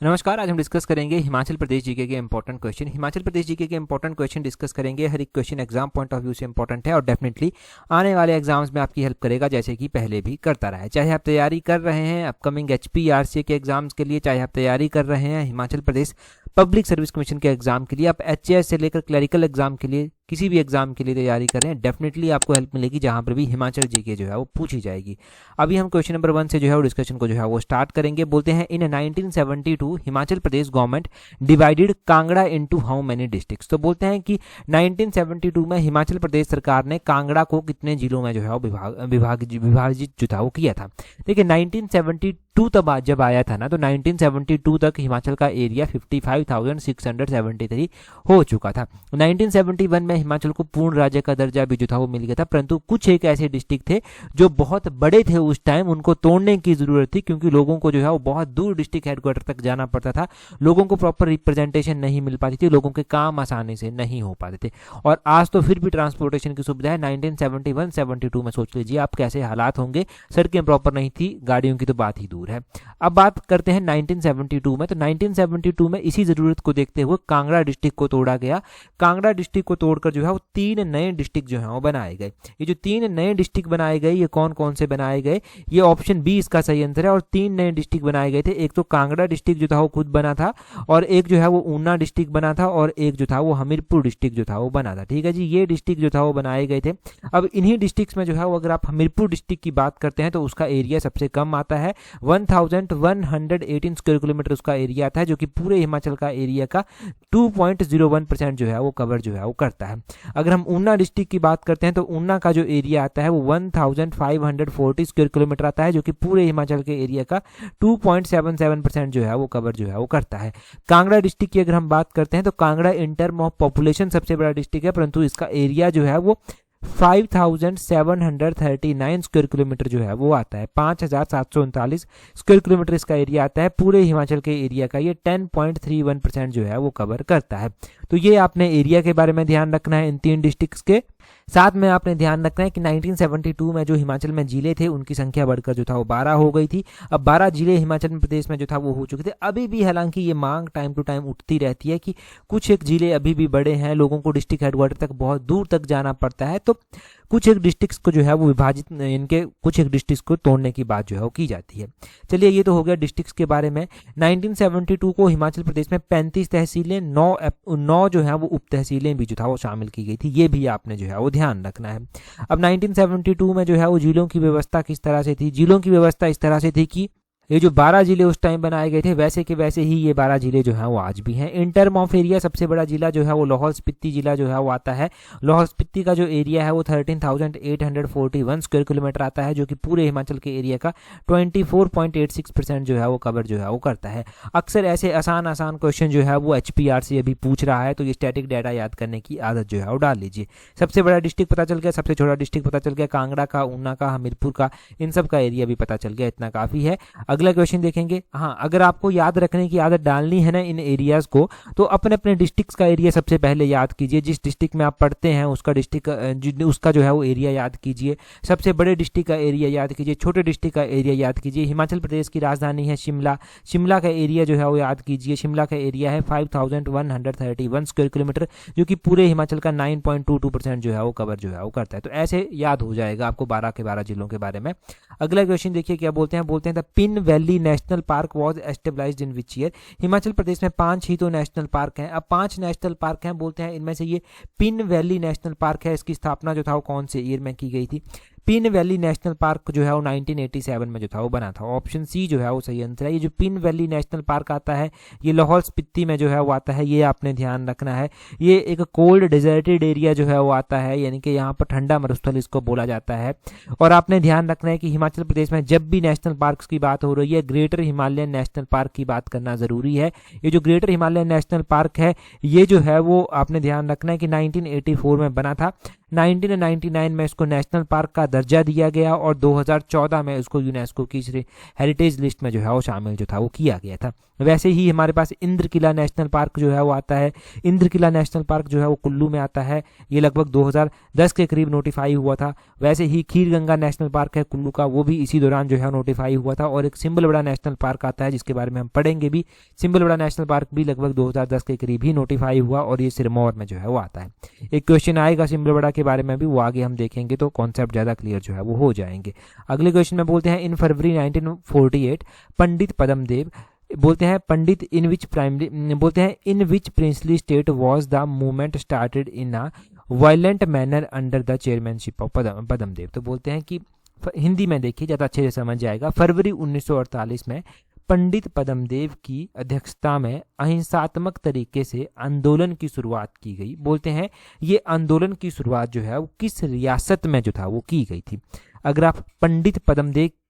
नमस्कार। आज हम डिस्कस करेंगे हिमाचल प्रदेश जीके के important question. Himachal Pradesh GK के इंपॉर्टेंट क्वेश्चन डिस्कस करेंगे। हर एक question exam point of view से इंपॉर्टेंट है और डेफिनेटली आने वाले एग्जाम्स में आपकी हेल्प करेगा, जैसे कि पहले भी करता रहा है। चाहे आप तैयारी कर रहे हैं अपकमिंग HPRC के एग्जाम्स के लिए, चाहे आप तैयारी कर रहे हैं Himachal Pradesh public service commission के एग्जाम के लिए, आप HAS से लेकर क्लरिकल एग्जाम के लिए, किसी भी एग्जाम के लिए तैयारी कर रहे हैं, डेफिनेटली आपको हेल्प मिलेगी जहां पर भी हिमाचल जीके जो है वो पूछी जाएगी। अभी हम क्वेश्चन नंबर 1 से जो है वो डिस्कशन को जो है वो स्टार्ट करेंगे। बोलते हैं in 1972 Himachal Pradesh government divided Kangra into how many districts. तो बोलते हैं कि 1972 में हिमाचल प्रदेश सरकार ने कांगड़ा को कितने जिलों में जो है वो विभाजित जो था वो किया था। देखिए 1972 तब जब आया था ना, तो 1972 तक हिमाचल का एरिया 55,673 हो चुका था। 1971 में हिमाचल को पूर्ण राज्य का दर्जा भी जो था वो मिल गया था, परंतु कुछ एक ऐसे डिस्ट्रिक्ट थे जो बहुत बड़े थे उस टाइम, उनको तोड़ने की जरूरत थी, क्योंकि लोगों को जो है वो बहुत दूर डिस्ट्रिक्ट हेडक्वार्टर तक जाना पड़ता था, लोगों को प्रॉपर रिप्रेजेंटेशन नहीं मिल पाती थी, लोगों के काम आसानी से नहीं हो पाते थे। और आज तो फिर भी ट्रांसपोर्टेशन की सुविधा है। 1971-72 में सोच लीजिए आप कैसे हालात होंगे, सड़कें प्रॉपर नहीं थी, गाड़ियों की तो बात ही दूर है। अब बात करते हैं 1972 में। तो 1972 में इसी जरूरत को देखते हुए कांगड़ा डिस्ट्रिक्ट को तोड़ा गया। कांगड़ा डिस्ट्रिक्ट को तोड़कर जो है वो 3 नए डिस्ट्रिक्ट जो है वो बनाए गए। ये जो 3 नए डिस्ट्रिक्ट बनाए गए, ये कौन कौन से बनाए गए, ये ऑप्शन बी इसका सही आंसर है। और 3 नए डिस्ट्रिक्ट बनाए गए थे। एक तो कांगड़ा डिस्ट्रिक्ट जो था वो खुद बना था, और एक जो है वो ऊना डिस्ट्रिक्ट बना था, और एक जो था वो हमीरपुर डिस्ट्रिक्ट जो था वो बना था। ठीक है जी, ये डिस्ट्रिक्ट जो था वो बनाए गए थे। अब इन्हीं डिस्ट्रिक्ट में जो है वो अगर आप हमीरपुर डिस्ट्रिक्ट की बात करते हैं तो उसका एरिया सबसे कम आता है, 1118 स्क्वायर किलोमीटर उसका एरिया आता है, जो कि पूरे हिमाचल का एरिया का 2.01% जो है वो कवर जो है वो करता है। अगर हम ऊना डिस्ट्रिक्ट की बात करते हैं तो ऊना का जो एरिया आता है वो 1540 स्क्वायर किलोमीटर आता है, जो कि पूरे हिमाचल के एरिया का 2.77% जो है वो कवर जो है वो करता है। कांगड़ा डिस्ट्रिक्ट की अगर हम बात करते हैं तो Kangra in term of population सबसे बड़ा डिस्ट्रिक्ट है, परंतु इसका एरिया जो है वो 5739 स्क्वायर किलोमीटर जो है वो आता है। 5739 स्क्वायर किलोमीटर इसका एरिया आता है। पूरे हिमाचल के एरिया का ये 10.31% जो है वो कवर करता है। तो ये आपने एरिया के बारे में ध्यान रखना है इन 3 डिस्ट्रिक्ट्स के। साथ में आपने ध्यान रखना है कि 1972 में जो हिमाचल में जिले थे उनकी संख्या बढ़कर जो था वो 12 हो गई थी। अब 12 जिले हिमाचल प्रदेश में जो था वो हो चुके थे। अभी भी हालांकि ये मांग टाइम टू टाइम उठती रहती है कि कुछ एक जिले अभी भी बड़े हैं, लोगों को डिस्ट्रिक्ट हेडक्वार्टर तक बहुत दूर तक जाना पड़ता है, तो कुछ एक डिस्ट्रिक्ट्स को जो है वो विभाजित, इनके कुछ एक डिस्ट्रिक्ट्स को तोड़ने की बात जो है वो की जाती है। चलिए, ये तो हो गया डिस्ट्रिक्ट्स के बारे में। 1972 को हिमाचल प्रदेश में 35 तहसीलें, 9 जो है वो उप तहसीलें भी जो था वो शामिल की गई थी। ये भी आपने जो है वो ध्यान रखना है। अब 1972 में जो है वो जिलों की व्यवस्था किस तरह से थी? जिलों की व्यवस्था इस तरह से थी कि ये जो 12 जिले उस टाइम बनाए गए थे, वैसे के वैसे ही ये 12 जिले जो हैं वो आज भी हैं। इन टर्म ऑफ एरिया सबसे बड़ा जिला जो है वो लाहौल स्पीति जिला जो है वो आता है। लाहौल स्पीति का जो एरिया है वो 13,841 स्क्वायर किलोमीटर आता है, जो कि पूरे हिमाचल के एरिया का 24.86% जो है वो कवर जो है वो करता है। अक्सर ऐसे आसान क्वेश्चन जो है वो HPRC अभी पूछ रहा है, तो ये स्टैटिक डाटा याद करने की आदत जो है वो डाल लीजिए। सबसे बड़ा डिस्ट्रिक्ट पता चल गया, सबसे छोटा डिस्ट्रिक्ट पता चल गया, कांगड़ा का, ऊना का, हमीरपुर का, इन सब का एरिया भी पता चल गया। इतना काफी है। अगला क्वेश्चन देखेंगे। हाँ, अगर आपको याद रखने की आदत डालनी है ना इन एरियाज को, तो अपने अपने डिस्ट्रिक्ट्स का एरिया सबसे पहले याद कीजिए। जिस डिस्ट्रिक्ट में आप पढ़ते हैं उसका डिस्ट्रिक्ट उसका जो है वो एरिया याद कीजिए। सबसे बड़े डिस्ट्रिक्ट का एरिया याद कीजिए, छोटे डिस्ट्रिक्ट का एरिया याद कीजिए। हिमाचल प्रदेश की राजधानी है शिमला, शिमला का एरिया जो है वो याद कीजिए। शिमला का एरिया है 5131 स्क्वायर किलोमीटर, जो कि पूरे हिमाचल का 9.22% जो है वो कवर जो है वो करता है। तो ऐसे याद हो जाएगा आपको 12 के 12 जिलों के बारे में। अगला क्वेश्चन देखिए क्या बोलते हैं। बोलते हैं the Pin valley national park was established in which year. Himachal Pradesh में 5 ही तो नेशनल पार्क हैं। अब 5 नेशनल पार्क हैं, बोलते हैं इनमें से ये पिन वैली नेशनल पार्क है, इसकी स्थापना जो था वो कौन से ईयर में की गई थी? पिन वैली नेशनल पार्क जो है वो 1987 में जो था वो बना था। ऑप्शन सी जो है वो सही आंसर है। ये जो पिन वैली नेशनल पार्क आता है ये लाहौल स्पीति में जो है वो आता है, ये आपने ध्यान रखना है। ये एक कोल्ड डिजर्टेड एरिया जो है वो आता है, यानी कि यहाँ पर ठंडा मरुस्थल इसको बोला जाता है। और आपने ध्यान रखना है कि हिमाचल प्रदेश में जब भी नेशनल पार्क की बात हो रही है, ग्रेटर हिमालयन नेशनल पार्क की बात करना जरूरी है। ये जो ग्रेटर हिमालयन नेशनल पार्क है ये जो है वो आपने ध्यान रखना है कि 1984 में बना था। 1999 में इसको नेशनल पार्क का दर्जा दिया गया और 2014 में इसको यूनेस्को की हेरिटेज लिस्ट में जो है वो शामिल जो था वो किया गया था। वैसे ही हमारे पास इंद्र किला नेशनल पार्क जो है वो आता है। इंद्र किला नेशनल पार्क जो है वो कुल्लू में आता है। ये लगभग 2010 के करीब नोटिफाई हुआ था। वैसे ही खीर गंगा नेशनल पार्क है कुल्लू का, वो भी इसी दौरान जो है नोटिफाई हुआ था। और एक सिंबलबड़ा नेशनल पार्क आता है जिसके बारे में हम पढ़ेंगे भी। सिंबलबड़ा नेशनल पार्क भी लगभग 2010 के करीब ही नोटिफाई हुआ और ये सिरमौर में जो है वो आता है। एक क्वेश्चन आएगा सिंबलबड़ा के बारे में भी, वो आगे हम देखेंगे तो कॉन्सेप्ट ज़्यादा क्लियर जो है वो हो जाएंगे। अगले क्वेश्चन में बोलते हैं इन फरवरी 1948 पंडित पद्मदेव बोलते हैं Pandit in which princely state was the movement started in a violent manner under the chairmanship of Padmadev. तो बोलते हैं कि हिंदी में देखिए ज़्यादा अच्छे से समझ जाएगा। फरवरी 1948 में पंडित पद्मदेव की अध्यक्षता में अहिंसात्मक तरीके से आंदोलन की शुरुआत की गई। बोलते हैं ये आंदोलन की शुरुआत जो है वो किस रियासत में जो था वो की गई थी। अगर आप पंडित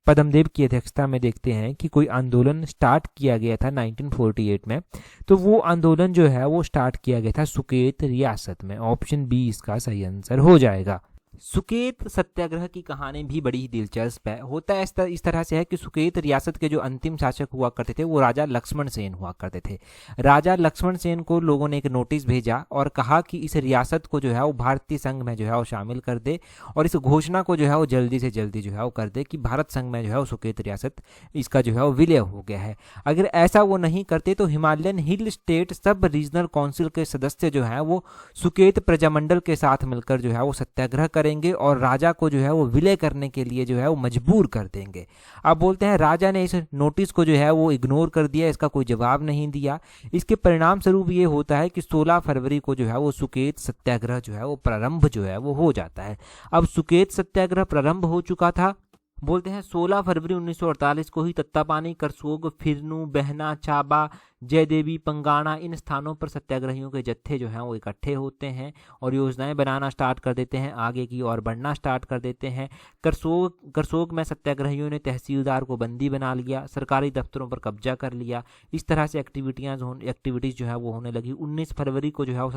पद्मदेव की अध्यक्षता में देखते हैं कि कोई आंदोलन स्टार्ट किया गया था 1948 में, तो वो आंदोलन जो है वो स्टार्ट किया गया था सुकेत रियासत में। ऑप्शन बी इसका सही आंसर हो जाएगा। सुकेत सत्याग्रह की कहानी भी बड़ी ही दिलचस्प है। होता है इस तरह से है कि सुकेत रियासत के जो अंतिम शासक हुआ करते थे वो राजा लक्ष्मण सेन हुआ करते थे। राजा लक्ष्मण सेन को लोगों ने एक नोटिस भेजा और कहा कि इस रियासत को जो है वो भारतीय संघ में जो है वो शामिल कर दे और इस घोषणा को जो है वो जल्दी से जल्दी जो है वो कर दे कि भारत संघ में जो है वो सुकेत रियासत इसका जो है वो विलय हो गया है। अगर ऐसा वो नहीं करते तो हिमालयन हिल स्टेट सब रीजनल काउंसिल के सदस्य जो है वो सुकेत प्रजामंडल के साथ मिलकर जो है वो सत्याग्रह करेंगे और राजा को जो है वो विलय करने के लिए जो है वो मजबूर कर देंगे। अब बोलते हैं राजा ने इस नोटिस को जो है वो इग्नोर कर दिया, इसका कोई जवाब नहीं दिया। इसके परिणाम स्वरूप ये होता है कि 16 फरवरी को जो है वो सुकेत सत्याग्रह जो है वो प्रारंभ जो है वो हो जाता है। अब सुकेत सत्याग्रह प्रारंभ हो चुका था। बोलते हैं 16 फरवरी 1948 को ही तत्तापानी, करसोग, फिरनू, बहना, चाबा, जयदेवी, पंगाणा इन स्थानों पर सत्याग्रहियों के जत्थे जो हैं वो इकट्ठे होते हैं और योजनाएं बनाना स्टार्ट कर देते हैं, आगे की ओर बढ़ना स्टार्ट कर देते हैं। करसोग में सत्याग्रहियों ने तहसीलदार को बंदी बना लिया, सरकारी दफ्तरों पर कब्जा कर लिया। इस तरह से एक्टिविटीज़ जो है वो होने लगी। 19 फरवरी को जो है वो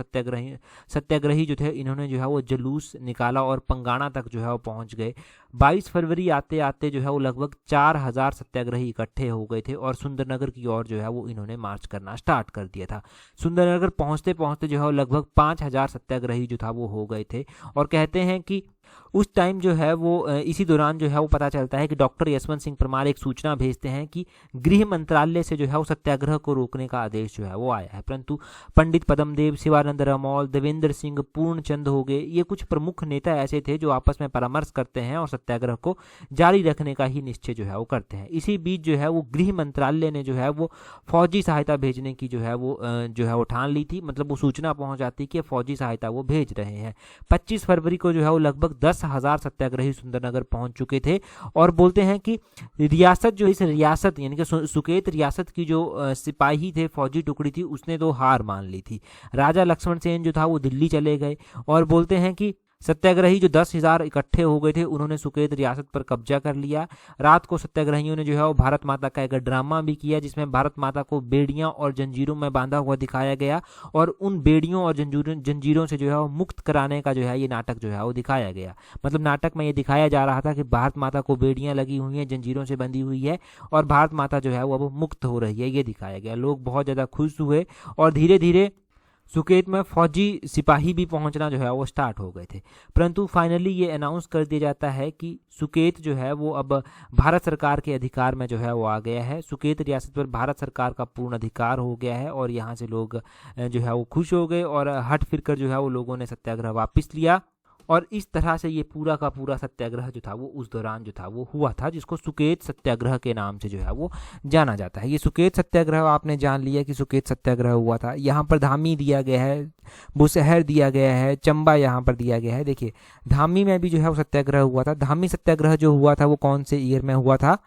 सत्याग्रही जो थे इन्होंने जो है वो जुलूस निकाला और पंगाणा तक जो है वो पहुँच गए। 22 फरवरी आते आते जो है वो लगभग 4000 सत्याग्रही इकट्ठे हो गए थे और सुंदरनगर की ओर जो है वो इन्होंने मार्च करना स्टार्ट कर दिया था। सुंदरनगर पहुंचते पहुंचते जो है लगभग 5000 सत्याग्रही जो था वो हो गए थे। और कहते हैं कि उस टाइम जो है वो इसी दौरान जो है वो पता चलता है कि डॉक्टर यशवंत सिंह परमार एक सूचना भेजते हैं कि गृह मंत्रालय से जो है वो सत्याग्रह को रोकने का आदेश जो है वो आया है। परंतु पंडित पद्मदेव, शिवानंद रमौल, देवेंद्र सिंह, पूर्णचंद हो गए, ये कुछ प्रमुख नेता ऐसे थे जो आपस में परामर्श करते हैं और सत्याग्रह को जारी रखने का ही निश्चय जो है वो करते हैं। इसी बीच जो है वो गृह मंत्रालय ने जो है वो फौजी सहायता भेजने की जो है वो ठान ली थी। मतलब वो सूचना पहुंच जाती कि फौजी सहायता वो भेज रहे हैं। 25 फरवरी को जो है वो लगभग 10,000 सत्याग्रही सुंदरनगर पहुंच चुके थे। और बोलते हैं कि रियासत जो इस रियासत यानी कि सुकेत रियासत की जो सिपाही थे, फौजी टुकड़ी थी, उसने तो हार मान ली थी। राजा लक्ष्मण सेन जो था वो दिल्ली चले गए और बोलते हैं कि सत्याग्रही जो 10,000 इकट्ठे हो गए थे उन्होंने सुकेत रियासत पर कब्जा कर लिया। रात को सत्याग्रहियों ने जो है वो भारत माता का एक ड्रामा भी किया जिसमें भारत माता को बेड़ियां और जंजीरों में बांधा हुआ दिखाया गया और उन बेड़ियों और जंजीरों से जो है वो मुक्त कराने का जो है ये नाटक जो है वो दिखाया गया। मतलब नाटक में ये दिखाया जा रहा था कि भारत माता को बेड़ियां लगी हुई हैं, जंजीरों से बंधी हुई है और भारत माता जो है वो अब मुक्त हो रही है, ये दिखाया गया। लोग बहुत ज़्यादा खुश हुए और धीरे धीरे सुकेत में फौजी सिपाही भी पहुंचना जो है वो स्टार्ट हो गए थे। परंतु फाइनली ये अनाउंस कर दिया जाता है कि सुकेत जो है वो अब भारत सरकार के अधिकार में जो है वो आ गया है। सुकेत रियासत पर भारत सरकार का पूर्ण अधिकार हो गया है और यहाँ से लोग जो है वो खुश हो गए और हट फिर कर जो है वो लोगों ने सत्याग्रह वापस लिया। और इस तरह से ये पूरा का पूरा सत्याग्रह जो था वो उस दौरान जो था वो हुआ था, जिसको सुकेत सत्याग्रह के नाम से जो है वो जाना जाता है। ये सुकेत सत्याग्रह आपने जान लिया कि सुकेत सत्याग्रह हुआ था। यहाँ पर धामी दिया गया है, बुशहर दिया गया है, चंबा यहाँ पर दिया गया है। देखिए धामी में भी जो है वो सत्याग्रह हुआ था। धामी सत्याग्रह जो हुआ था वो कौन से ईयर में हुआ था,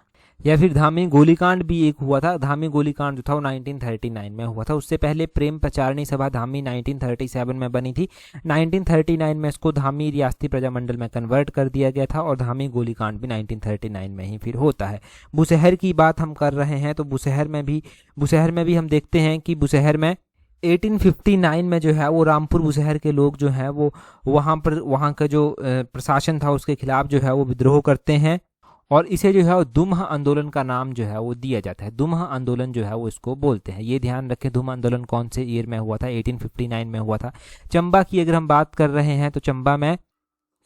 या फिर धामी गोलीकांड भी एक हुआ था। धामी गोलीकांड जो था वो 1939 में हुआ था। उससे पहले प्रेम प्रचारणी सभा धामी 1937 में बनी थी। 1939 में इसको धामी रियासती प्रजामंडल में कन्वर्ट कर दिया गया था और धामी गोलीकांड भी 1939 में ही फिर होता है। बुशहर की बात हम कर रहे हैं तो बुशहर में भी हम देखते हैं कि बुशहर में 1859 में जो है वो रामपुर बुशहर के लोग जो हैं वो वहाँ का जो प्रशासन था उसके खिलाफ जो है वो विद्रोह करते हैं और इसे जो है वो दुम्ह आंदोलन का नाम जो है वो दिया जाता है। दुम्ह आंदोलन जो है वो इसको बोलते हैं। ये ध्यान रखें, दुम्ह आंदोलन कौन से ईयर में हुआ था? 1859 में हुआ था। चंबा की अगर हम बात कर रहे हैं तो चंबा में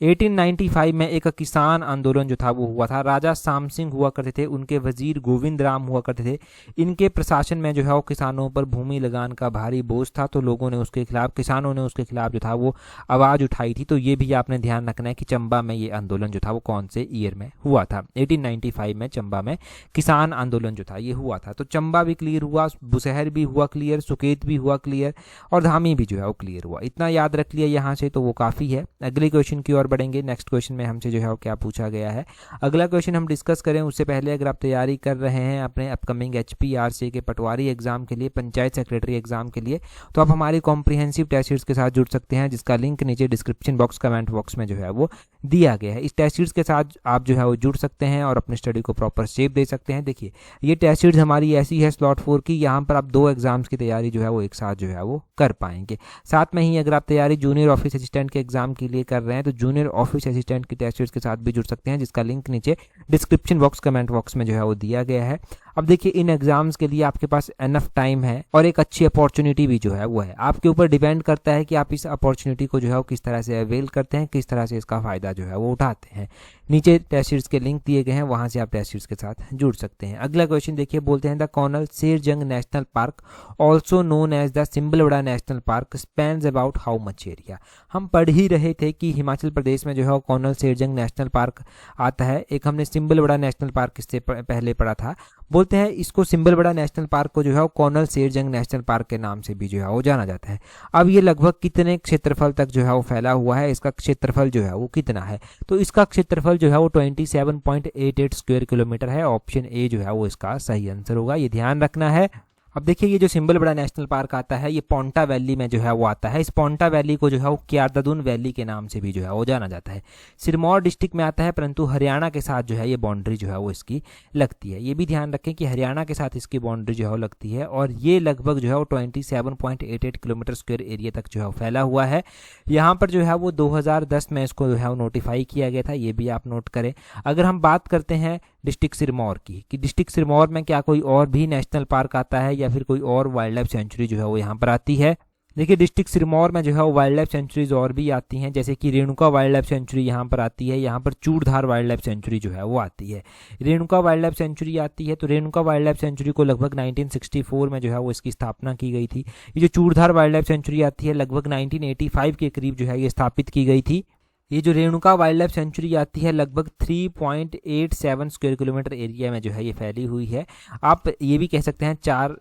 1895 में एक किसान आंदोलन जो था वो हुआ था। राजा शाम सिंह हुआ करते थे, उनके वजीर गोविंद राम हुआ करते थे। इनके प्रशासन में जो है वो किसानों पर भूमि लगान का भारी बोझ था, तो लोगों ने उसके खिलाफ, किसानों ने उसके खिलाफ जो था वो आवाज़ उठाई थी। तो ये भी आपने ध्यान रखना है कि चंबा में ये आंदोलन जो था वो कौन से ईयर में हुआ था। 1895 में चंबा में किसान आंदोलन जो था ये हुआ था। तो चंबा भी क्लियर हुआ, बुशहर भी हुआ क्लियर, सुकेत भी हुआ क्लियर और धामी भी जो है वो क्लियर हुआ। इतना याद रख लिया यहाँ से तो वो काफ़ी है। अगले क्वेश्चन की ओर बढ़ेंगे। नेक्स्ट क्वेश्चन में हमसे जो है वो क्या पूछा गया है, अगला क्वेश्चन हम डिस्कस करें उससे पहले अगर आप तैयारी कर रहे हैं अपने अपकमिंग HPRC के पटवारी एग्जाम के लिए, पंचायत सेक्रेटरी एग्जाम के लिए, तो आप हमारी कॉम्प्रिहेंसिव टेस्ट सीरीज के साथ जुड़ सकते हैं, जिसका लिंक नीचे डिस्क्रिप्शन बॉक्स, कमेंट बॉक्स में जो है वो दिया गया है। इस टेस्ट सीरीज के साथ आप जो है वो जुड़ सकते हैं और अपनी स्टडी को प्रॉपर शेप दे सकते हैं। देखिए ये टेस्ट सीरीज हमारी ऐसी है स्लॉट 4 की, यहाँ पर आप 2 एग्जाम्स की तैयारी जो है वो एक साथ जो है वो कर पाएंगे। साथ में ही अगर आप तैयारी जूनियर ऑफिस असिस्टेंट के एग्जाम के लिए कर रहे हैं तो जूनियर ऑफिस असिस्टेंट की टेस्ट सीरीज के साथ भी जुड़ सकते हैं, जिसका लिंक नीचे डिस्क्रिप्शन बॉक्स, कमेंट बॉक्स में जो है वो दिया गया है। अब देखिए इन एग्जाम्स के लिए आपके पास एनफ टाइम है और एक अच्छी अपॉर्चुनिटी भी जो है वो है। आपके ऊपर डिपेंड करता है कि आप इस अपॉर्चुनिटी को जो है वो किस तरह से अवेल करते हैं, किस तरह से इसका फ़ायदा जो है वो उठाते हैं। नीचे टेस्ट सीरीज के लिंक दिए गए हैं, वहां से आप टेस्ट सीरीज के साथ जुड़ सकते हैं। अगला क्वेश्चन देखिए, बोलते हैं the colonel Sherjang national park also known as the Simbalbara national park spans about how much area. हम पढ़ ही रहे थे कि हिमाचल प्रदेश में जो है कर्नल शेरजंग नेशनल पार्क आता है। एक हमने सिंबलबड़ा नेशनल पार्क इससे पहले पढ़ा था। बोलते हैं इसको सिंबलबड़ा नेशनल पार्क को जो है कर्नल शेरजंग नेशनल पार्क के नाम से भी जो है वो जाना जाता है। अब ये लगभग कितने क्षेत्रफल तक जो है वो फैला हुआ है, इसका क्षेत्रफल जो है वो कितना है? तो इसका क्षेत्रफल जो है वो 27.88 स्क्वायर किलोमीटर है। ऑप्शन ए जो है वो इसका सही आंसर होगा, ये ध्यान रखना है। अब देखिए ये जो सिंबलबड़ा नेशनल पार्क आता है ये पोंटा वैली में जो है वो आता है। इस पोंटा वैली को जो है वो क्यारदादुन वैली के नाम से भी जो है वो जाना जाता है। सिरमौर डिस्ट्रिक्ट में आता है, परंतु हरियाणा के साथ जो है ये बाउंड्री जो है वो इसकी लगती है। ये भी ध्यान रखें कि हरियाणा के साथ इसकी बाउंड्री जो है वो लगती है और ये लगभग जो है वो 27.88 किलोमीटर स्क्वायर एरिया तक जो है फैला हुआ है। यहाँ पर जो है वो 2010 में इसको जो है वो नोटिफाई किया गया था, ये भी आप नोट करें। अगर हम बात करते हैं डिस्ट्रिक्ट सिरमौर की, कि डिस्ट्रिक्ट सिरमौर में क्या कोई और भी नेशनल पार्क आता है या फिर कोई और वाइल्ड लाइफ सेंचुरी जो है वो यहाँ पर आती है? देखिए डिस्ट्रिक्ट सिरमौर में जो है वो वाइल्ड लाइफ सेंचुरीज और भी आती हैं, जैसे कि रेणुका वाइल्ड लाइफ सेंचुरी यहाँ पर आती है। यहाँ पर चूड़धार वाइल्ड लाइफ सेंचुरी जो है वो आती है। रेणुका वाइल्ड लाइफ सेंचुरी आती है, तो रेणुका वाइल्ड लाइफ सेंचुरी को लगभग 1964 में जो है वो इसकी स्थापना की गई थी। ये जो चूड़धार वाइल्ड लाइफ सेंचुरी आती है लगभग 1985 के करीब जो है ये स्थापित की गई थी। ये जो रेणुका वाइल्ड लाइफ सेंचुरी आती है लगभग 3.87 स्क्वायर किलोमीटर एरिया में जो है ये फैली हुई है। आप ये भी कह सकते हैं चार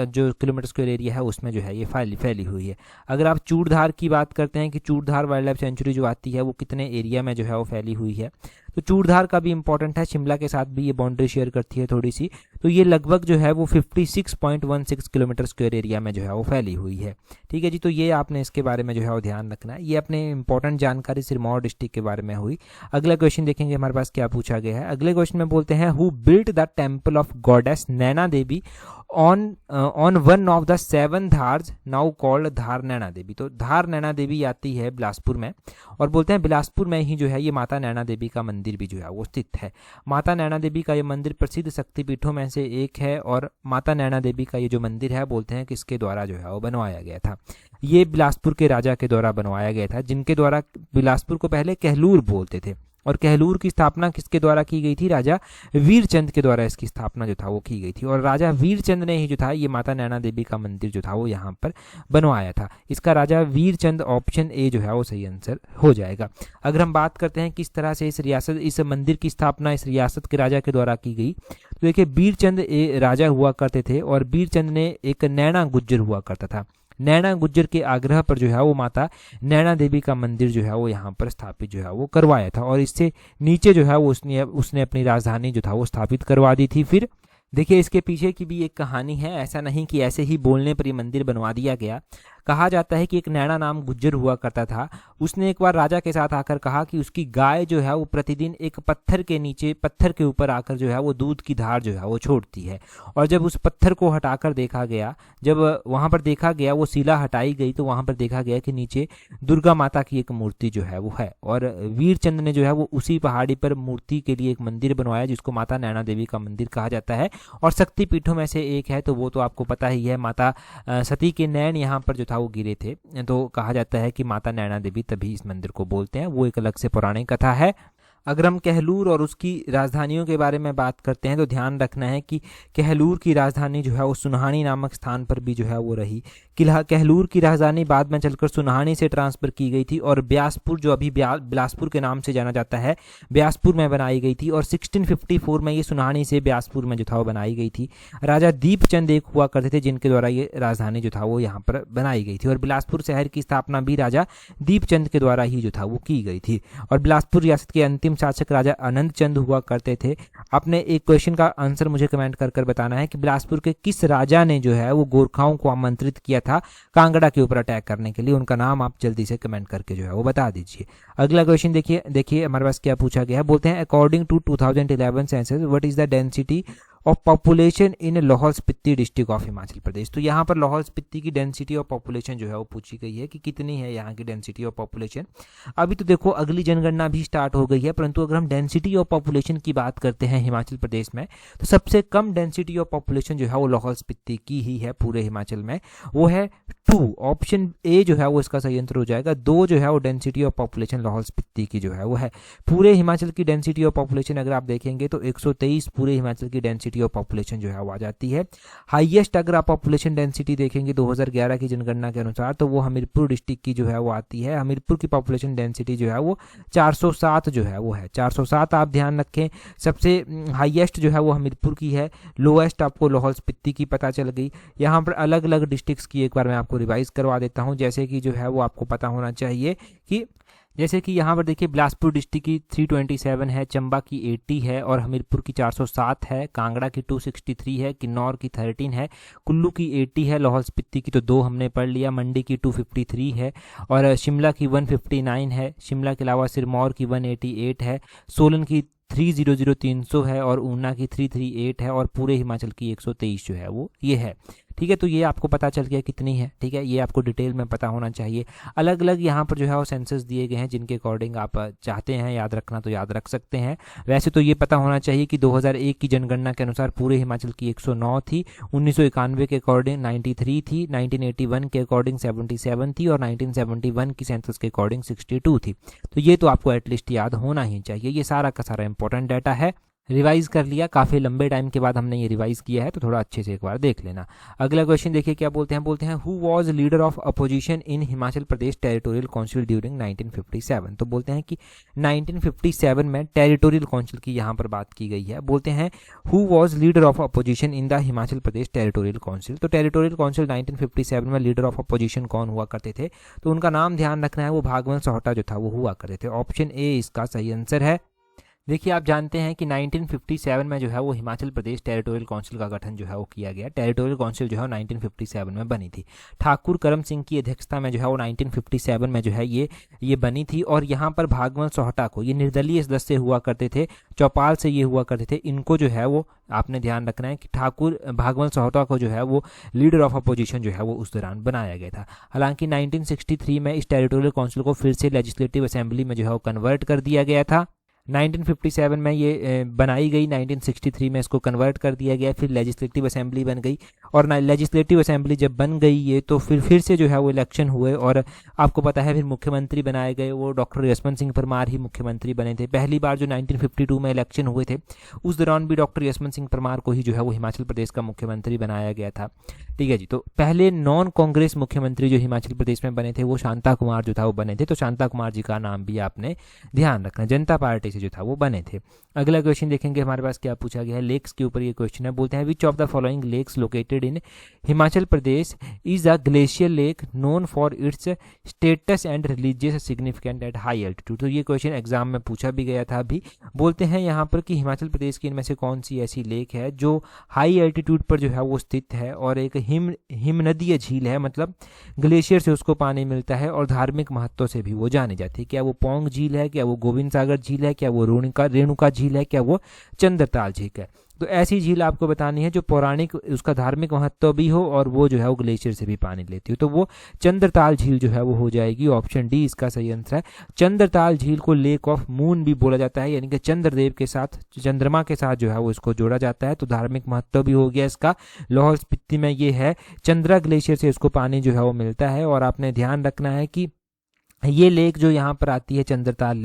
जो किलोमीटर स्क्वायर एरिया है उसमें जो है ये फैली हुई है। अगर आप चूड़धार की बात करते हैं कि चूड़धार वाइल्ड लाइफ सेंचुरी जो आती है वो कितने एरिया में जो है वो फैली हुई है, तो चूड़धार का भी इंपॉर्टेंट है, शिमला के साथ भी ये बाउंड्री शेयर करती है थोड़ी सी। तो ये लगभग जो है वो 56.16 किलोमीटर स्क्वायर एरिया में जो है वो फैली हुई है। ठीक है जी, तो ये आपने इसके बारे में जो है वो ध्यान रखना है। ये अपने इंपॉर्टेंट जानकारी सिरमौर डिस्ट्रिक्ट के बारे में हुई। अगला क्वेश्चन देखेंगे हमारे पास क्या पूछा गया है। अगले क्वेश्चन में बोलते हैं who built the temple of goddess Naina Devi on one of the 7 Dhars now called Dhar Naina Devi. तो धार नैना देवी आती है बिलासपुर में और बोलते हैं बिलासपुर में ही जो है ये माता नैना देवी का मंदिर भी जो है वो स्थित है। माता नैना देवी का ये मंदिर प्रसिद्ध शक्तिपीठों में से एक है और माता नैना देवी का ये जो मंदिर है बोलते हैं किसके द्वारा जो है वो बनवाया गया था? ये बिलासपुर के राजा के द्वारा बनवाया गया था, जिनके द्वारा बिलासपुर को पहले कहलूर बोलते थे। और कहलूर की स्थापना किसके द्वारा की गई थी? राजा वीरचंद के द्वारा इसकी स्थापना जो था वो की गई थी। और राजा वीरचंद ने ही जो था ये माता नैना देवी का मंदिर जो था वो यहाँ पर बनवाया था। इसका राजा वीरचंद, ऑप्शन ए जो है वो सही आंसर हो जाएगा। अगर हम बात करते हैं किस तरह से इस मंदिर की स्थापना इस रियासत के राजा के द्वारा की गई, तो देखिए वीरचंद राजा हुआ करते थे और वीरचंद ने एक नैना गुज्जर हुआ करता था। नैना गुज्जर के आग्रह पर जो है वो माता नैना देवी का मंदिर जो है वो यहाँ पर स्थापित जो है वो करवाया था और इससे नीचे जो है वो उसने अपनी राजधानी जो था वो स्थापित करवा दी थी। फिर देखिए इसके पीछे की भी एक कहानी है, ऐसा नहीं कि ऐसे ही बोलने पर ये मंदिर बनवा दिया गया। कहा जाता है कि एक नैना नाम गुज्जर हुआ करता था। उसने एक बार राजा के साथ आकर कहा कि उसकी गाय जो है वो प्रतिदिन एक पत्थर के नीचे, पत्थर के ऊपर आकर जो है वो दूध की धार जो है वो छोड़ती है। और जब उस पत्थर को हटाकर देखा गया, जब वहां पर देखा गया, वो शिला हटाई गई, तो वहां पर देखा गया कि नीचे दुर्गा माता की एक मूर्ति जो है वो है। और वीरचंद ने जो है वो उसी पहाड़ी पर मूर्ति के लिए एक मंदिर बनवाया जिसको माता नैना देवी का मंदिर कहा जाता है। और शक्ति पीठों में से एक है, तो वो तो आपको पता ही है, माता सती के नैन यहाँ पर जो था वो गिरे थे, तो कहा जाता है कि माता नैना देवी तभी इस मंदिर को बोलते हैं। वो एक अलग से पौराणिक कथा है। अगर हम कहलूर और उसकी राजधानियों के बारे में बात करते हैं तो ध्यान रखना है कि कहलूर की राजधानी जो है वो सुनहानी नामक स्थान पर भी जो है वो रही। कहलूर की राजधानी बाद में चलकर सुनहानी से ट्रांसफर की गई थी और ब्यासपुर, जो अभी बिलासपुर के नाम से जाना जाता है, ब्यासपुर में बनाई गई थी। और 1654 में ये सुनहानी से ब्यासपुर में जो था वो बनाई गई थी। राजा दीपचंद एक हुआ करते थे जिनके द्वारा ये राजधानी जो था वो यहाँ पर बनाई गई थी। और बिलासपुर शहर की स्थापना भी राजा दीपचंद के द्वारा ही जो था वो की गई थी। और बिलासपुर रियासत के अंतिम शासक राजा आनंद चंद हुआ करते थे। आपने एक क्वेश्चन का आंसर मुझे कमेंट कर बताना है कि बिलासपुर के किस राजा ने जो है वो गोरखाओं को आमंत्रित किया था कांगड़ा के ऊपर अटैक करने के लिए। उनका नाम आप जल्दी से कमेंट करके जो है वो बता दीजिए। अगला क्वेश्चन देखिए हमारे पास क्या पूछा गया है। बोलते हैं according to 2011 census what is the density of population in Lahaul Spiti district of Himachal Pradesh. तो यहाँ पर लाहौल स्पीति की डेंसिटी ऑफ पॉपुलेशन जो है वो पूछी गई है कि कितनी है यहाँ की डेंसिटी ऑफ पॉपुलेशन। अभी तो देखो अगली जनगणना भी स्टार्ट हो गई है, परंतु अगर हम डेंसिटी ऑफ पॉपुलेशन की बात करते हैं हिमाचल प्रदेश में, तो सबसे कम डेंसिटी ऑफ पॉपुलेशन जो है वो लाहौल स्पीति की ही है पूरे हिमाचल में। वो है 2। ऑप्शन ए जो है वो इसका सही आंसर हो जाएगा। 2 जो है वो density of population Lahaul Spiti की जो है वो है। पूरे हिमाचल की डेंसिटी ऑफ पॉपुलेशन अगर आप देखेंगे तो 123 पूरे हिमाचल की डेंसिटी ऑफ पॉपुलेशन जो है वो आ जाती है। हाईएस्ट अगर आप पॉपुलेशन डेंसिटी देखेंगे 2011 की जनगणना के अनुसार तो वो हमीरपुर डिस्ट्रिक्ट की जो है वो आती है। हमीरपुर की पॉपुलेशन डेंसिटी जो है वो 407 जो है वो है। 407 आप ध्यान रखें। सबसे हाईएस्ट जो है वो हमीरपुर की है, लोएस्ट आपको लाहौल स्पीति की पता चल गई। यहाँ पर अलग अलग डिस्ट्रिक्ट्स की एक बार मैं आपको रिवाइज करवा देता हूँ, जैसे कि जो है वो आपको पता होना चाहिए कि जैसे कि यहाँ पर देखिए बिलासपुर डिस्ट्रिक्ट की 327 है, चंबा की 80 है और हमीरपुर की 407 है, कांगड़ा की 263 है, किन्नौर की 13 है, कुल्लू की 80 है, लाहौल स्पीति की तो 2 हमने पढ़ लिया, मंडी की 253 है और शिमला की 159 है। शिमला के अलावा सिरमौर की 188 है, सोलन की 300 है और ऊना की 338 है और पूरे हिमाचल की 123 जो है वो ये है। ठीक है, तो ये आपको पता चल गया कितनी है। ठीक है, ये आपको डिटेल में पता होना चाहिए। अलग अलग यहाँ पर जो है वो सेंसस दिए गए हैं जिनके अकॉर्डिंग आप चाहते हैं याद रखना तो याद रख सकते हैं। वैसे तो ये पता होना चाहिए कि 2001 की जनगणना के अनुसार पूरे हिमाचल की 109 थी, 1991 के अकॉर्डिंग 93 थी, 1981 के अकॉर्डिंग 77 थी और 1971 की सेंसस के अकॉर्डिंग 62 थी। तो ये तो आपको एटलीस्ट याद होना ही चाहिए। ये सारा का सारा इंपॉर्टेंट डाटा है, रिवाइज कर लिया। काफ़ी लंबे टाइम के बाद हमने ये रिवाइज किया है तो थोड़ा अच्छे से एक बार देख लेना। अगला क्वेश्चन देखिए क्या बोलते हैं who was leader of opposition in Himachal Pradesh territorial council during 1957। तो बोलते हैं कि 1957 में टेरिटोरियल काउंसिल की यहाँ पर बात की गई है। बोलते हैं who was leader of opposition in the Himachal Pradesh territorial council. तो टेरिटोरियल काउंसिल 1957 में लीडर ऑफ अपोजिशन कौन हुआ करते थे, तो उनका नाम ध्यान रखना है, वो भागवत सोहटा जो था वो हुआ करते थे। ऑप्शन ए इसका सही आंसर है। देखिए आप जानते हैं कि 1957 में जो है वो हिमाचल प्रदेश टेरिटोरियल काउंसिल का गठन जो है वो किया गया। टेरिटोरियल काउंसिल जो है 1957 में बनी थी। ठाकुर करम सिंह की अध्यक्षता में जो है वो 1957 में जो है ये बनी थी। और यहाँ पर भागवत सोहटा को, ये निर्दलीय सदस्य हुआ करते थे, चौपाल से ये हुआ करते थे। इनको जो है वो आपने ध्यान रखना है कि ठाकुर भागवत सोहटा को जो है वो लीडर ऑफ अपोजिशन जो है वो उस दौरान बनाया गया था। हालांकि 1963 में इस टेरिटोरियल काउंसिल को फिर से लेजिस्लेटिव असेंबली में जो है वो कन्वर्ट कर दिया गया था। 1957 में ये बनाई गई, 1963 में इसको कन्वर्ट कर दिया गया, फिर लेजिस्लेटिव असेंबली बन गई। और लेजिस्लेटिव असेंबली जब बन गई ये तो फिर से जो है वो इलेक्शन हुए और आपको पता है फिर मुख्यमंत्री बनाए गए। वो डॉक्टर यशवंत सिंह परमार ही मुख्यमंत्री बने थे। पहली बार जो 1952 में इलेक्शन हुए थे उस दौरान भी डॉक्टर यशवंत सिंह परमार को ही जो है वो हिमाचल प्रदेश का मुख्यमंत्री बनाया गया था। ठीक है जी, तो पहले नॉन कांग्रेस मुख्यमंत्री जो हिमाचल प्रदेश में बने थे वो शांता कुमार जो था वो बने थे। तो शांता कुमार जी का नाम भी आपने ध्यान रखना। जनता पार्टी से जो था वो बने थे। अगला क्वेश्चन देखेंगे हमारे पास क्या पूछा गया है, लेक्स के ऊपर ये क्वेश्चन है। बोलते हैं which of the following lakes located in Himachal Pradesh is a glacier lake known for its status and religious significant at high altitude. तो ये क्वेश्चन एग्जाम में पूछा भी गया था अभी। बोलते हैं यहाँ पर कि हिमाचल प्रदेश की इनमें से कौन सी ऐसी लेक है जो हाई एल्टीट्यूड पर जो है वो स्थित है और एक हिमनदीय झील है, मतलब ग्लेशियर से उसको पानी मिलता है और धार्मिक महत्व से भी वो जानी जाती है। क्या वो पौंग झील है, क्या वो गोविंद सागर झील है, क्या वो रेणुका झील है, क्या वो चंद्रताल झील है। तो ऐसी झील आपको बतानी है जो पौराणिक उसका धार्मिक महत्व भी हो और वो जो है वो ग्लेशियर से भी पानी लेती हो। तो वो चंद्रताल झील जो है वो हो जाएगी, ऑप्शन डी इसका सही आंसर है। चंद्रताल झील को लेक ऑफ मून भी बोला जाता है, यानी कि चंद्रदेव के साथ, चंद्रमा के साथ जो है वो इसको जोड़ा जाता है। तो धार्मिक महत्व भी हो गया इसका। लाहौल स्पीति में ये है, चंद्रा ग्लेशियर से इसको पानी जो है वो मिलता है। और आपने ध्यान रखना है कि ये लेक जो यहाँ पर आती है चंद्रताल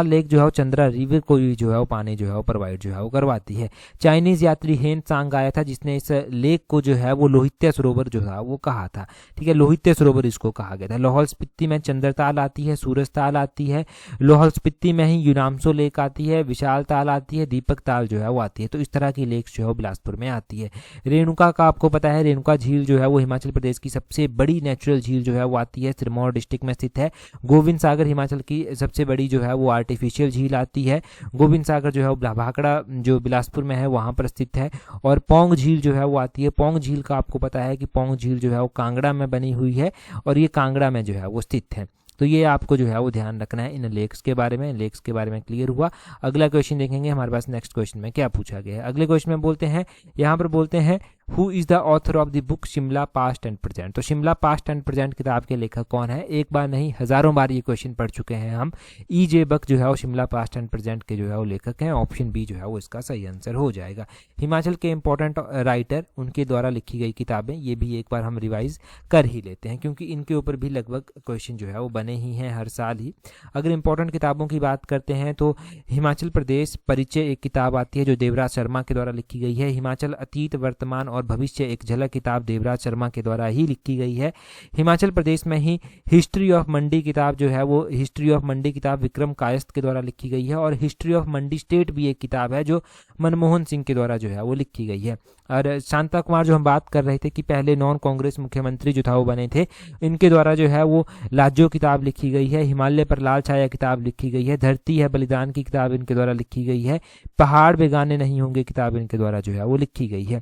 लेक जो है वो चंद्रा रिवर को जो है वो पानी जो है वो प्रोवाइड जो है वो करवाती है। चाइनीज यात्री हेन सांग आया था जिसने इस लेक को जो है वो लोहित्य सरोवर जो था वो कहा था। ठीक है, लोहित्य सरोवर इसको कहा गया था। लाहौल स्पीति में चंद्रताल आती है, सूरजताल आती है, लाहौल स्पीति में ही यूनामसो लेक आती है, विशाल ताल आती है, दीपक ताल जो है वो आती है। तो इस तरह की लेक्स जो है वो बिलासपुर में आती है। रेणुका का आपको पता है, रेणुका झील जो है वो हिमाचल प्रदेश की सबसे बड़ी नेचुरल झील जो है वो आती है, सिरमौर डिस्ट्रिक्ट में स्थित है। गोविंद सागर हिमाचल की सबसे बड़ी जो है वो आर्टिफिशियल झील आती है। गोविंद सागर जो है वो भाखड़ा जो बिलासपुर में है वहां पर स्थित है। और पौंग झील जो है वो आती है। पौंग झील का आपको पता है कि पौंग झील जो है वो कांगड़ा में बनी हुई है और ये कांगड़ा में जो है वो स्थित है। तो ये आपको जो है वो ध्यान रखना है इन लेक्स के बारे में क्लियर हुआ। अगला क्वेश्चन देखेंगे हमारे पास नेक्स्ट क्वेश्चन में क्या पूछा गया है। अगले क्वेश्चन में बोलते हैं, यहाँ पर बोलते हैं who is the author of the book Shimla past and present. तो शिमला पास्ट एंड प्रेजेंट किताब के लेखक कौन है? एक बार नहीं हजारों बार ये क्वेश्चन पढ़ चुके हैं हम। E.J. बक जो है वो शिमला पास्ट एंड प्रेजेंट के जो है वो लेखक हैं। ऑप्शन बी जो है वो इसका सही आंसर हो जाएगा। हिमाचल के इंपॉर्टेंट राइटर उनके द्वारा लिखी गई किताबें, ये भी एक बार हम रिवाइज कर ही लेते हैं क्योंकि इनके ऊपर भी लगभग क्वेश्चन जो है वो बने ही हैं हर साल ही। अगर इंपॉर्टेंट किताबों की बात करते हैं तो हिमाचल प्रदेश परिचय एक किताब आती है जो देवराज शर्मा के द्वारा लिखी गई है। हिमाचल अतीत वर्तमान और भविष्य एक झलक किताब देवराज शर्मा के द्वारा ही लिखी गई है। हिमाचल प्रदेश में ही हिस्ट्री ऑफ मंडी किताब जो है वो हिस्ट्री ऑफ मंडी किताब विक्रम कायस्थ के द्वारा लिखी गई है। और हिस्ट्री ऑफ मंडी स्टेट भी एक किताब है जो मनमोहन सिंह के द्वारा जो है वो लिखी गई है। और शांता कुमार जो हम बात कर रहे थे कि पहले नॉन कांग्रेस मुख्यमंत्री जो था वो बने थे, इनके द्वारा जो है वो लाजो किताब लिखी गई है। हिमालय पर लाल छाया किताब लिखी गई है। धरती है बलिदान की किताब इनके द्वारा लिखी गई है। पहाड़ बेगाने नहीं होंगे किताब इनके द्वारा जो है वो लिखी गई है।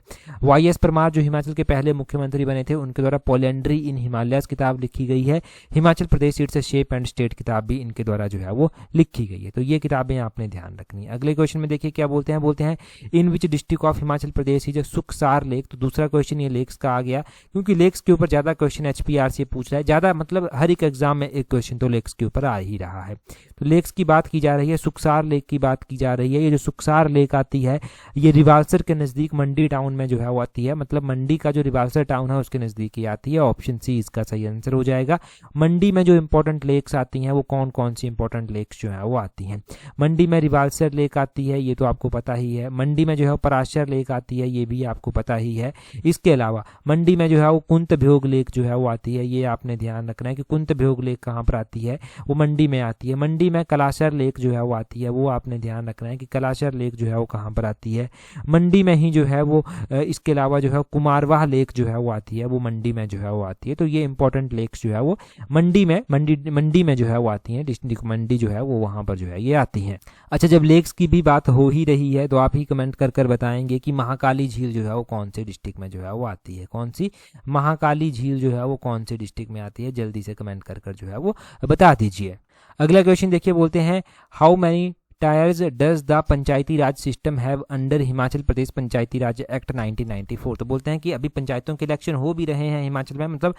Y.S. परमार जो हिमाचल के पहले मुख्यमंत्री बने थे उनके द्वारा पोलेंड्री इन हिमालयस किताब लिखी गई है। Himachal Pradesh its shape and state किताब भी इनके द्वारा जो है वो लिखी गई है। तो ये किताबें आपने ध्यान रखनी है। अगले क्वेश्चन में देखिए क्या बोलते हैं इन विच डिस्ट्रिक्ट ऑफ हिमाचल प्रदेश ही जो सुखसार लेक। तो दूसरा क्वेश्चन ये लेक्स का आ गया क्योंकि लेक्स के ऊपर ज्यादा क्वेश्चन HPR से पूछ रहा है, ज्यादा मतलब हर एक एग्जाम में एक क्वेश्चन तो लेक्स के ऊपर आ ही रहा है। तो लेक्स की बात की जा रही है, सुखसार लेक की बात की जा रही है। ये जो सुखसार लेक आती है ये रिवाल्सर के नजदीक मंडी टाउन में जो है वो आती है, मतलब मंडी का जो रिवाल्सर टाउन है उसके नजदीक ही आती है। ऑप्शन सी इसका सही आंसर हो जाएगा। मंडी में जो इंपॉर्टेंट लेक्स आती हैं वो कौन कौन सी इंपॉर्टेंट लेक्स जो है वो आती हैं? मंडी में रिवाल्सर लेक आती है, ये तो आपको पता ही है। मंडी में जो है पराशर लेक आती है, ये भी आपको पता ही है। इसके अलावा मंडी में जो है वो कुंतभ्योग लेक जो है वो आती है। ये आपने ध्यान रखना है कि कुंतभ्योग लेक कहाँ पर आती है, वो मंडी में आती है। मंडी में कलाशर लेक जो है वो आती है, वो आपने ध्यान रखना है कि कलाशर लेक जो है वो कहाँ पर आती है। मंडी में ही जो है वो इसके अलावा जो है कुमारवाह लेक जो है वो आती है, वो मंडी में जो है वो आती है। तो ये इंपॉर्टेंट लेक्स जो है वो मंडी में जो है वो आती है। डिस्ट्रिक्ट मंडी जो है वो वहां पर जो है ये आती है। अच्छा, जब लेक्स की भी बात हो ही रही है तो आप ही कमेंट कर बताएंगे कि महाकाली झील जो है वो कौन से डिस्ट्रिक्ट में जो है वो आती है। कौन सी महाकाली झील जो है वो कौन से डिस्ट्रिक्ट में आती है? जल्दी से कमेंट कर जो है वो बता दीजिए। अगला क्वेश्चन देखिए, बोलते हैं how many tyres does the Panchayati Raj system have under Himachal Pradesh Panchayati Raj act 1994। तो बोलते हैं कि अभी पंचायतों के इलेक्शन हो भी रहे हैं हिमाचल में, मतलब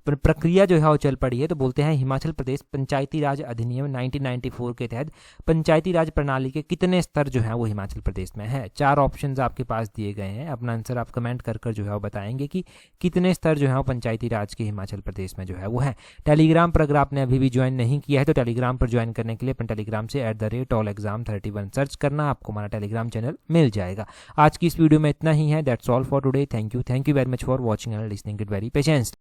प्रक्रिया जो है वो चल पड़ी है। तो बोलते हैं हिमाचल प्रदेश पंचायती राज अधिनियम 1994 के तहत पंचायती राज प्रणाली के कितने स्तर जो है वो हिमाचल प्रदेश में है? 4 ऑप्शंस आपके पास दिए गए हैं। अपना आंसर आप कमेंट कर जो है वो बताएंगे कि कितने स्तर जो है वो पंचायती राज के हिमाचल प्रदेश में जो है वो है। टेलीग्राम पर अगर आपने अभी भी ज्वाइन नहीं किया है तो टेलीग्राम पर ज्वाइन करने के लिए अपने टेलीग्राम से @allexam31 सर्च करना, आपको हमारा टेलीग्राम चैनल मिल जाएगा। आज की इस वीडियो में इतना ही है। That's all for today. Thank you very much for watching and listening it very patience.